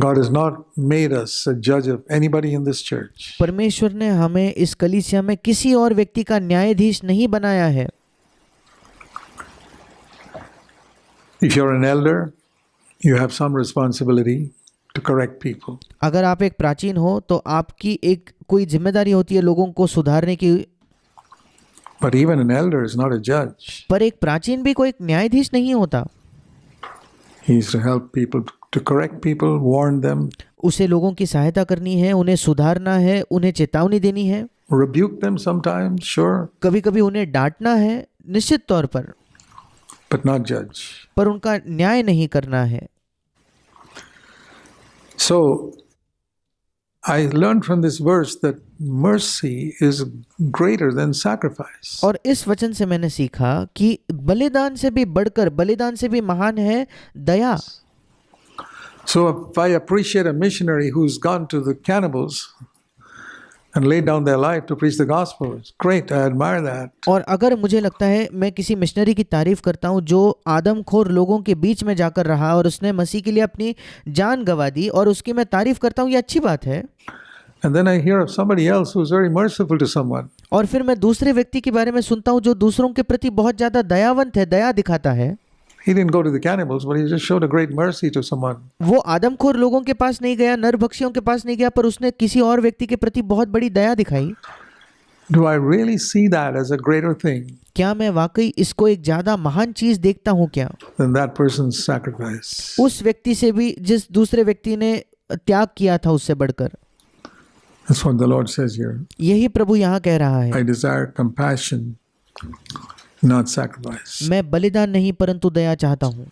God has not made us a judge of anybody in this church. परमेश्वर ने हमें इस कलीसिया में किसी और व्यक्ति का न्यायाधीश नहीं बनाया है। If you're an elder, you have some responsibility to correct people. अगर आप एक प्राचीन हो तो आपकी एक कोई जिम्मेदारी होती है लोगों को सुधारने की। But even an elder is not a judge. पर एक प्राचीन भी कोई एक न्यायाधीश नहीं होता। He is to help people, to correct people, warn them, उसे लोगों की सहायता करनी है, उन्हें सुधारना है, उन्हें चेतावनी देनी है, rebuke them sometimes, sure, कभी कभी उन्हें डांटना है निश्चित तौर पर, but not judge. पर उनका न्याय नहीं करना है। So, I learned from this verse that mercy is greater than sacrifice. और इस वचन से मैंने सीखा कि बलिदान से भी बढ़कर, बलिदान से भी महान है दया। So if I appreciate a missionary who's gone to the cannibals and laid down their life to preach the gospel, it's great, I admire that. और अगर मुझे लगता है, मैं किसी मिशनरी की तारीफ करता हूँ जो आदमखोर लोगों के बीच में जाकर रहा और उसने मसीह के लिए अपनी जान गंवा दी, और उसकी मैं तारीफ करता हूँ, ये अच्छी बात है। And then I hear of somebody else who's very merciful to someone. और फिर मैं दूसरे व्यक्ति के बारे में सुनता हूँ जो दूसरों के प्रति बहुत ज़्यादा दयावंत है, दया दिखाता है। He didn't go to the cannibals, but he just showed a great mercy to someone. वो आदमखोर लोगों के पास नहीं गया, नरभक्षियों के पास नहीं गया, पर उसने किसी और व्यक्ति के प्रति बहुत बड़ी दया दिखाई। Do I really see that as a greater thing क्या मैं वाकई इसको एक ज़्यादा महान चीज़ देखता हूँ क्या, than that person's sacrifice? उस व्यक्ति से भी जिस दूसरे व्यक्ति ने त्याग किया था उससे बढ़कर? That's what the Lord says here. यही प्रभु यहाँ कह रहा है, I desire compassion, not sacrifice. मैं बलिदान नहीं परंतु दया चाहता हूँ।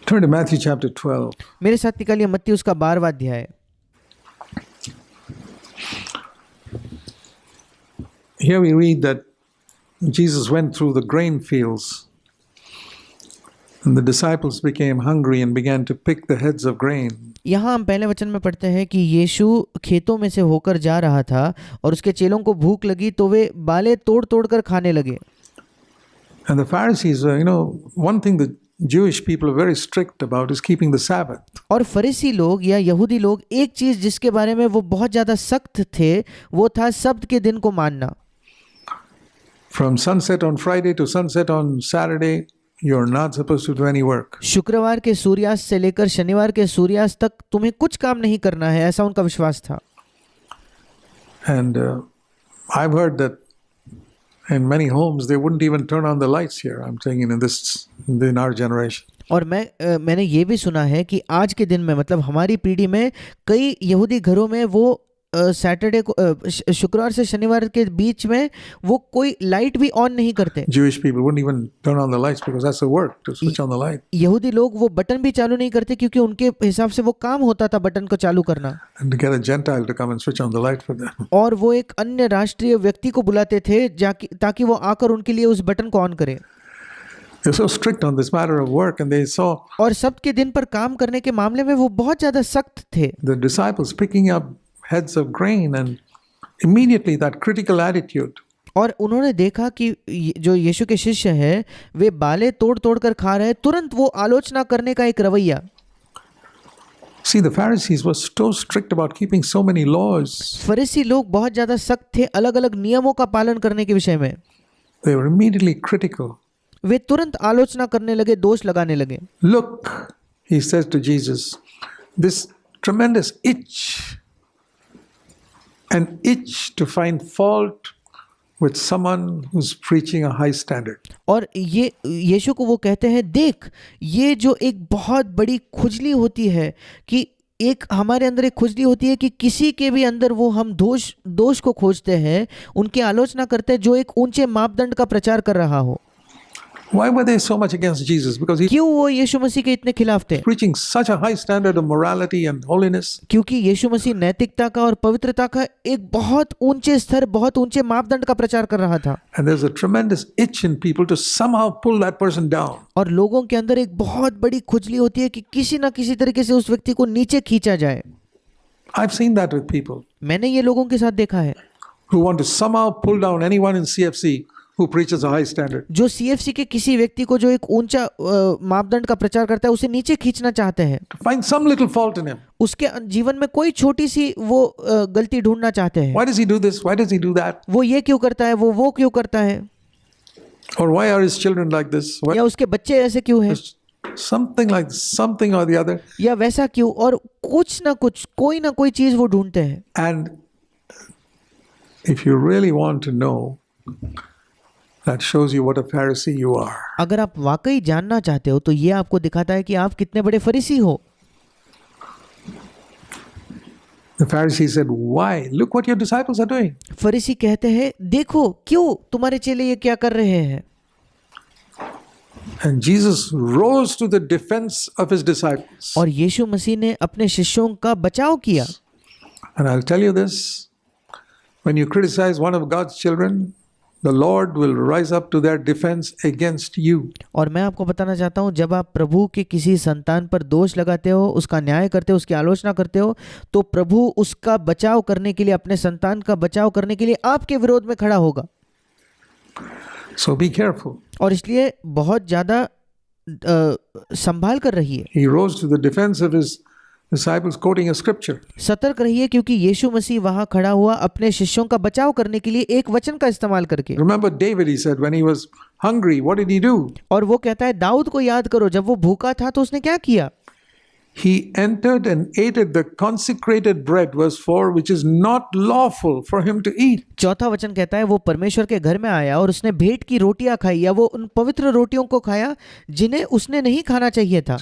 Turn to Matthew chapter 12. मेरे साथ निकालिए मत्ती उसका 12वां अध्याय। Here we read that Jesus went through the grain fields, and the disciples became hungry and began to pick the heads of grain. यहाँ हम पहले वचन में पढ़ते हैं कि यीशु खेतों में से होकर जा रहा था और उसके चेलों को भूख लगी तो वे बाले तोड़ तोड़ कर खाने लगे। And the Pharisees, one thing the Jewish people are very strict about is keeping the Sabbath. और फरीसी लोग या यहूदी लोग एक चीज जिसके बारे में वो बहुत ज्यादा सख्त थे वो था सब्त के दिन को मानना। From sunset on Friday to sunset on Saturday, you're not supposed to do any work. शुक्रवार के सूर्यास्त से लेकर शनिवार के सूर्यास्त तक तुम्हें कुछ काम नहीं करना है, ऐसा उनका विश्वास था। And I've heard that in many homes they wouldn't even turn on the lights here. I'm saying in our generation. और मैंने ये भी सुना है कि आज के दिन में, मतलब हमारी पीढ़ी में कई यहूदी घरों में वो सैटरडे को शुक्रवार से शनिवार के बीच में वो कोई लाइट भी ऑन नहीं करते। Jewish people wouldn't even turn on the lights because that's the work to switch on the light. यहूदी लोग वो बटन भी चालू नहीं करते क्योंकि उनके हिसाब से वो काम होता था बटन को चालू करना। And to get a Gentile to come and switch on the light for them. और वो एक अन्य राष्ट्रीय व्यक्ति को बुलाते थे ताकि वो आकर उनके लिए उस बटन को ऑन करे। They're so strict on this matter of work, and they saw और सब्त के दिन पर काम करने के मामले में वो बहुत ज्यादा सख्त थे। the disciples picking up heads of grain, and immediately that critical attitude. और उन्होंने देखा कि जो यीशु के शिष्य हैं वे बाले तोड़ तोड़ कर खा रहे हैं, तुरंत वो आलोचना करने का एक रवैया। See, the Pharisees were so strict about keeping so many laws. फरीसी लोग बहुत ज्यादा सख्त थे अलग अलग नियमों का पालन करने के विषय में। They were immediately critical. वे तुरंत आलोचना करने लगे, दोष लगाने लगे। Look, he says to Jesus, this tremendous itch, an itch to find fault with someone who's preaching a high standard. और ये यीशु को वो कहते हैं, देख ये जो एक बहुत बड़ी खुजली होती है कि एक हमारे अंदर एक खुजली होती है कि किसी के भी अंदर वो हम दोष को खोजते हैं, उनकी आलोचना करते हैं जो एक ऊंचे मापदंड का प्रचार कर रहा हो। Why were they so much against Jesus? Because he's क्यों वो यीशु मसीह के इतने खिलाफ थे? preaching such a high standard of morality and holiness. क्योंकि यीशु मसीह नैतिकता का और पवित्रता का एक बहुत ऊंचे स्तर, बहुत ऊंचे मापदंड का प्रचार कर रहा था। And there's a tremendous itch in people to somehow pull that person down. और लोगों के अंदर एक बहुत बड़ी खुजली होती है कि किसी ना किसी तरीके से उस व्यक्ति को नीचे खींचा जाए। I've seen that with people मैंने ये लोगों के साथ देखा है who want to somehow pull down anyone in CFC who preaches a high standard. जो CFC के किसी व्यक्ति को जो एक ऊंचा मापदंड का प्रचार करता है उसे नीचे खींचना चाहते हैं, To find some little fault in him. उसके जीवन में कोई छोटी सी वो गलती ढूंढना चाहते हैं। Why does he do this? Why does he do that? वो ये क्यों करता है, वो क्यों करता है, Or why are his children like this? Why? या उसके बच्चे ऐसे क्यों हैं, Something like this, something or the other. या वैसा क्यों, और कुछ ना कुछ कोई ना कोई चीज वो ढूंढते हैं। And if you really want to know, that shows you what a Pharisee you are. अगर आप वाकई जानना चाहते हो तो ये आपको दिखाता है कि आप कितने बड़े फरीसी हो। The Pharisee said, why? Look what your disciples are doing. फरीसी कहते हैं, देखो क्यों तुम्हारे चेले ये क्या कर रहे हैं। And Jesus rose to the defense of his disciples. और यीशु मसीह ने अपने शिष्यों का बचाव किया। And I'll tell you this, when you criticize one of God's children, the Lord will rise up to their defense against you. और मैं आपको बताना चाहता हूँ, जब आप प्रभु के किसी संतान पर दोष लगाते हो, उसका न्याय करते हो, उसकी आलोचना करते हो, तो प्रभु उसका बचाव करने के लिए, अपने संतान का बचाव करने के लिए आपके विरोध में खड़ा होगा। So be careful. और इसलिए बहुत ज़्यादा संभाल कर रहिए। He rose to the defense of his disciples quoting a scripture. सतर्क रहिए, क्योंकि यीशु मसीह वहां खड़ा हुआ अपने शिष्यों का बचाव करने के लिए एक वचन का इस्तेमाल करके। Remember David, he said, when he was hungry, what did he do? और वो कहता है, दाऊद को याद करो, जब वो भूखा था तो उसने क्या किया। He entered and ate the consecrated bread, verse 4, which is not lawful for him to eat. चौथा वचन कहता है, वो परमेश्वर के घर में आया और उसने भेंट की रोटियां खाई, या वो उन पवित्र रोटियों को खाया जिन्हें उसने नहीं खाना चाहिए था।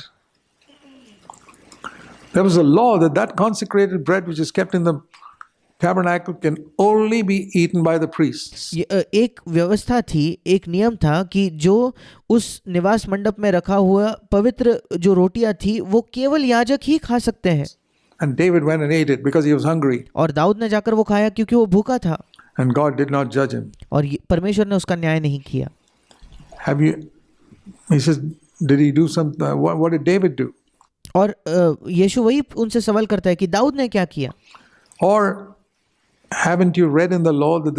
There was a law that consecrated bread which is kept in the tabernacle can only be eaten by the priests. एक व्यवस्था थी, एक नियम था कि जो उस निवास मंडप में रखा हुआ पवित्र जो रोटियां थी वो केवल याजक ही खा सकते हैं। And David went and ate it because he was hungry. और दाऊद ने जाकर वो खाया क्योंकि वो भूखा था। And God did not judge him. और परमेश्वर ने उसका न्याय नहीं किया। Have you? He says, did he do something? What did David do? और यीशु वही उनसे सवाल करता है कि दाऊद ने क्या किया। Or haven't you read in the law that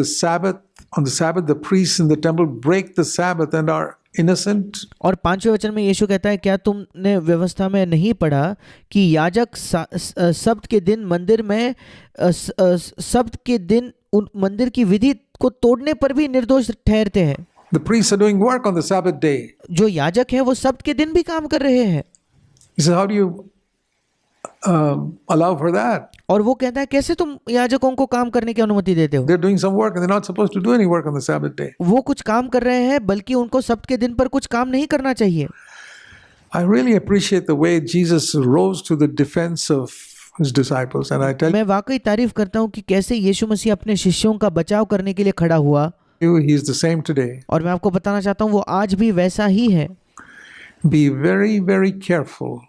on the Sabbath the priests in the temple break the Sabbath and are innocent? और 5वें वचन में यीशु कहता है, क्या तुमने व्यवस्था में नहीं पढ़ा कि याजक सब्त के दिन मंदिर में सब्त के दिन उन मंदिर की विधि को तोड़ने पर भी निर्दोष ठहरते हैं। The priests are doing work on the Sabbath day. जो याजक हैं वो सब्त के दिन भी काम कर रहे हैं। He said, how do you allow for that? और वो कहता है, कैसे तुम याजकों को काम करने की अनुमति देते हो। They're doing some work and they're not supposed to do any work on the Sabbath day. वो कुछ काम कर रहे हैं, बल्कि उनको सब्त के दिन पर कुछ काम नहीं करना चाहिए। I really appreciate the way Jesus rose to the defense of his disciples, and I tell मैं वाकई तारीफ करता हूँ कि कैसे यीशु मसीह अपने शिष्यों का बचाव करने के लिए खड़ा हुआ। you, he is the same today. और मैं आपको बताना चाहता हूँ वो आज भी वैसा ही है। Be very, very careful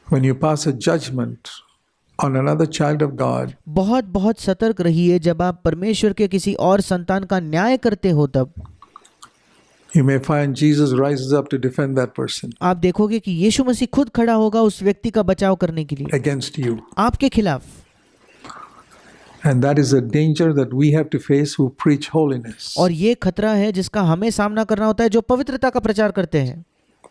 when you pass a judgment on another child of God. बहुत बहुत सतर्क रहिए जब आप परमेश्वर के किसी और संतान का न्याय करते हो। तब You may find Jesus rises up to defend that person आप देखोगे कि यीशु मसीह खुद खड़ा होगा उस व्यक्ति का बचाव करने के लिए, against you. आपके खिलाफ। And that is a danger that we have to face who preach holiness. और ये खतरा है जिसका हमें सामना करना होता है जो पवित्रता का प्रचार करते हैं।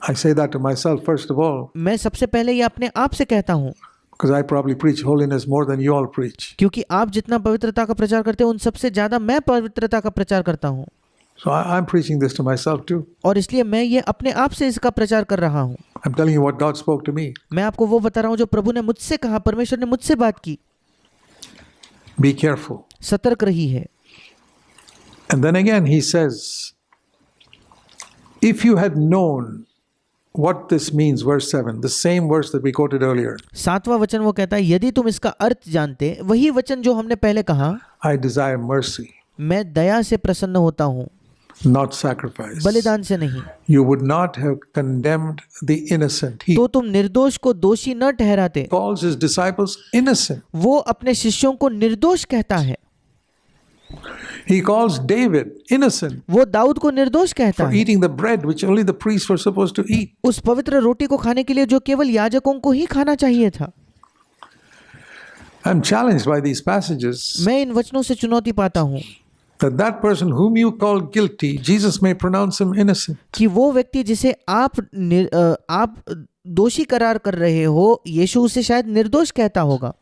I say that to myself first of all, मैं सबसे पहले ये अपने आप से कहता हूँ, because I probably preach holiness more than you all preach. क्योंकि आप जितना पवित्रता का प्रचार करते हो उन सबसे ज्यादा मैं पवित्रता का प्रचार करता हूँ। So I'm preaching this to myself too. और इसलिए मैं ये अपने आप से इसका प्रचार कर रहा हूँ। I'm telling you what God spoke to me. मैं आपको वो बता रहा हूँ जो प्रभु ने मुझसे कहा, परमेश्वर ने मुझसे बात की। Be careful. सतर्क रही है। And then again he says, if you had known what this means, verse 7, the same verse that we quoted earlier. 7वां वचन वो कहता है, यदि तुम इसका अर्थ जानते, वही वचन जो हमने पहले कहा, I desire mercy, मैं दया से प्रसन्न होता हूँ, not sacrifice. बलिदान से नहीं, You would not have condemned the innocent. He तो तुम निर्दोष को दोषी न ठहराते। calls his disciples innocent. वो अपने शिष्यों को निर्दोष कहता है। He calls David innocent वो दाऊद को निर्दोष कहता for है eating the bread which only the priests were supposed to eat. उस पवित्र रोटी को खाने के लिए जो केवल याजकों को ही खाना चाहिए था। I'm challenged by these passages मैं इन वचनों से चुनौती पाता हूँ that that person whom you call guilty, Jesus may pronounce him innocent. कि वो व्यक्ति जिसे आप दोषी करार कर रहे हो, यीशु उसे शायद निर्दोष कहता होगा।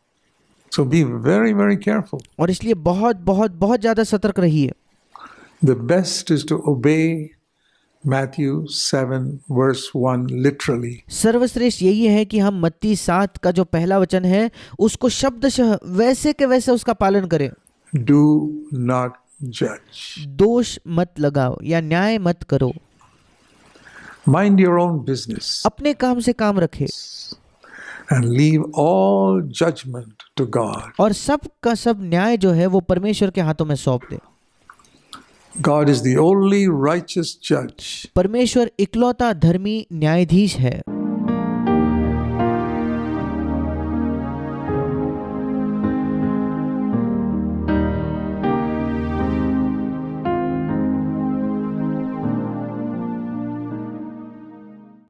So be very, very careful. और इसलिए बहुत बहुत बहुत ज़्यादा सतर्क रहिए। The best is to obey Matthew 7 verse 1 literally. सर्वश्रेष्ठ यही है कि हम मत्ती 7 का जो पहला वचन है उसको शब्दशः वैसे के वैसे उसका पालन करें। Do not judge. दोष मत लगाओ या न्याय मत करो। Mind your own business अपने काम से काम रखे and leave all judgment to God. और सब का सब न्याय जो है वो परमेश्वर के हाथों में सौंप दे। God is the only righteous judge. परमेश्वर इकलौता धर्मी न्यायाधीश है।